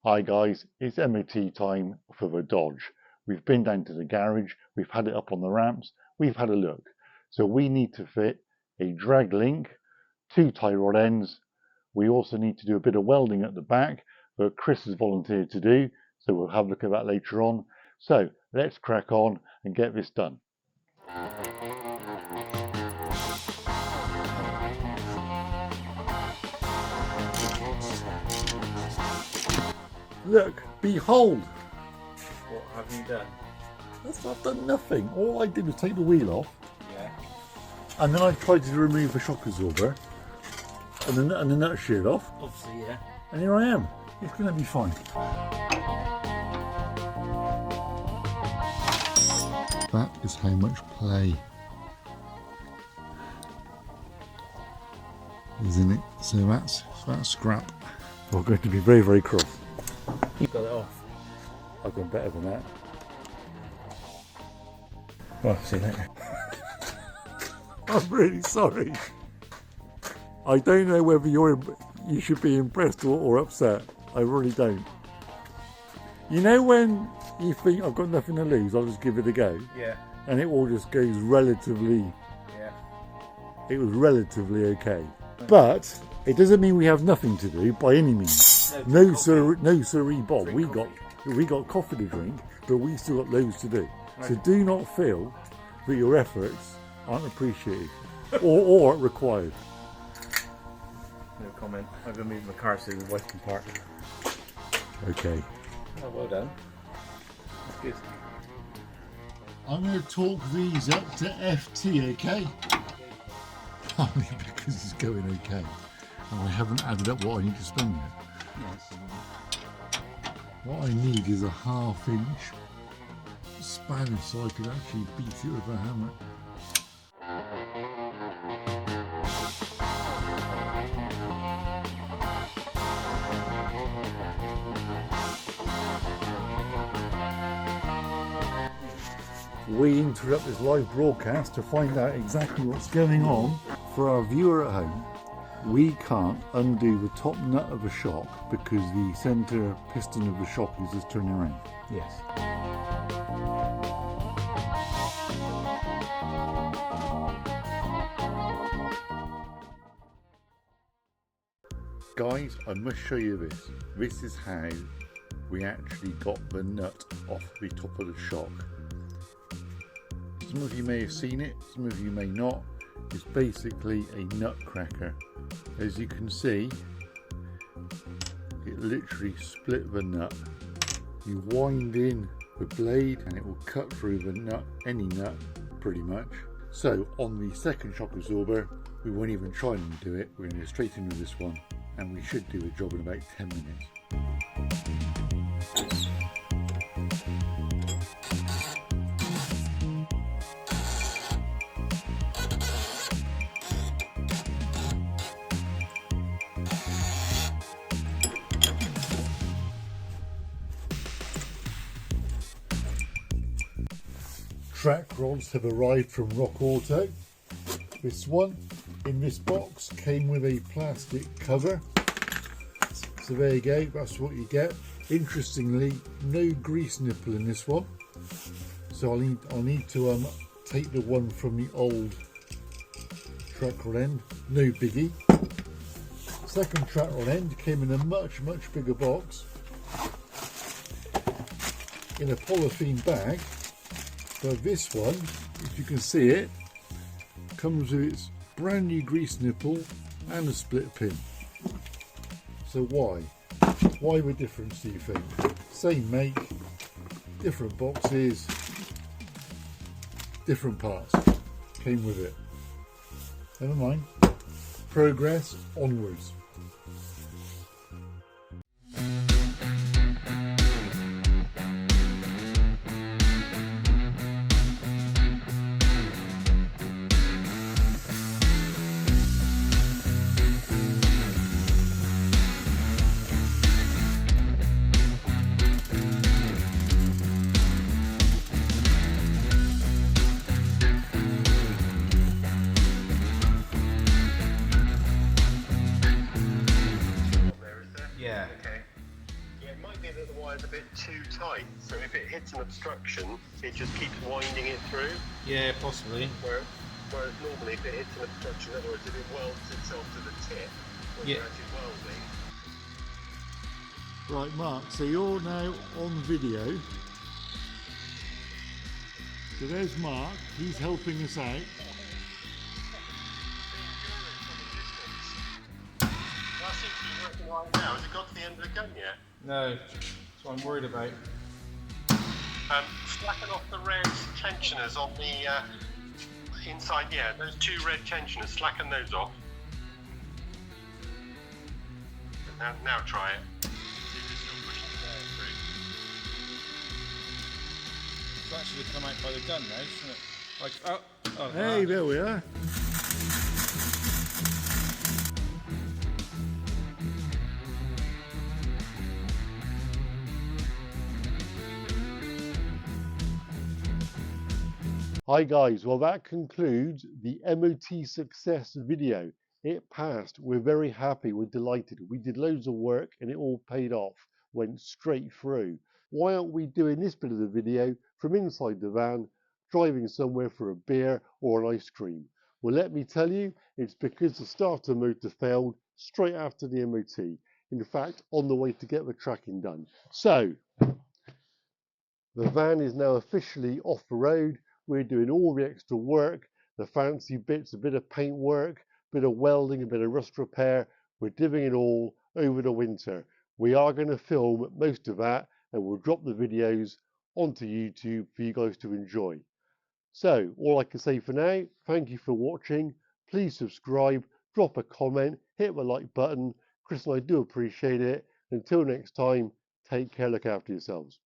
Hi guys, it's MOT time for the Dodge. We've been down to the garage, we've had it up on the ramps, we've had a look. So we need to fit a drag link, 2 tie rod ends. We also need to do a bit of welding at the back that Chris has volunteered to do, so we'll have a look at that later on. So let's crack on and get this done. Look, behold! What have you done? I've done nothing. All I did was take the wheel off. Yeah. And then I tried to remove the shock absorber and the nut sheared off. Obviously, yeah. And here I am. It's going to be fine. That is how much play is in it. So that's scrap. We're going to be very, very cross. You got it off. I've done better than that. Well, see you later. I'm really sorry. I don't know whether you should be impressed or upset. I really don't. You know when you think I've got nothing to lose, I'll just give it a go. Yeah. And it all just goes relatively. Yeah. It was relatively okay. But it doesn't mean we have nothing to do by any means. No siree, Bob. We got coffee to drink, but we still got loads to do. Right. So do not feel that your efforts aren't appreciated or required. No comment. I'm going to move my car so the wife can park. Okay. Oh, well done. That's good. I'm going to talk these up to FT, okay? Partly because it's going okay. And I haven't added up what I need to spend yet. Yes. What I need is a 1/2 inch spanner so I could actually beat it with a hammer. We interrupt this live broadcast to find out exactly what's going on. For our viewer at home, we can't undo the top nut of the shock because the centre piston of the shock is just turning around. Yes. Guys, I must show you this. This is how we actually got the nut off the top of the shock. Some of you may have seen it, some of you may not. It's basically a nut cracker. As you can see, it literally split the nut. You wind in the blade and it will cut through the nut, any nut pretty much. So on the second shock absorber, we won't even try and do it. We're going to go straight in with this one and we should do the job in about 10 minutes. Track rods have arrived from Rock Auto. This one in this box came with a plastic cover. So there you go, that's what you get. Interestingly, no grease nipple in this one. So I'll need to take the one from the old track rod end. No biggie. Second track rod end came in a much bigger box in a polythene bag. But this one, if you can see it, comes with its brand new grease nipple and a split pin. So why? Why the difference, do you think? Same make, different boxes, different parts came with it. Never mind. Progress onwards. be that the wire's a bit too tight, so if it hits an obstruction, it just keeps winding it through. Yeah, possibly. Whereas normally if it hits an obstruction, in other words, if it welds itself to the tip when you're actually welding. Right, Mark, so you're now on video. So there's Mark, he's helping us out. That seems to be working right now. Has it got to the end of the gun yet? No, that's what I'm worried about. Slacken off the red tensioners on the inside, yeah, those two red tensioners, slacken those off. Now try it. See if it's still pushing the wire through. It's actually come out by the gun now, isn't it? Like, oh Hey, there we are. Hi guys, well that concludes the MOT success video. It passed, we're very happy, we're delighted. We did loads of work and it all paid off, went straight through. Why aren't we doing this bit of the video from inside the van, driving somewhere for a beer or an ice cream? Well, let me tell you, it's because the starter motor failed straight after the MOT. In fact, on the way to get the tracking done. So, the van is now officially off the road. We're doing all the extra work, the fancy bits, a bit of paint work, a bit of welding, a bit of rust repair. We're doing it all over the winter. We are going to film most of that and we'll drop the videos onto YouTube for you guys to enjoy. So, all I can say for now, thank you for watching. Please subscribe, drop a comment, hit the like button. Chris and I do appreciate it. Until next time, take care, look after yourselves.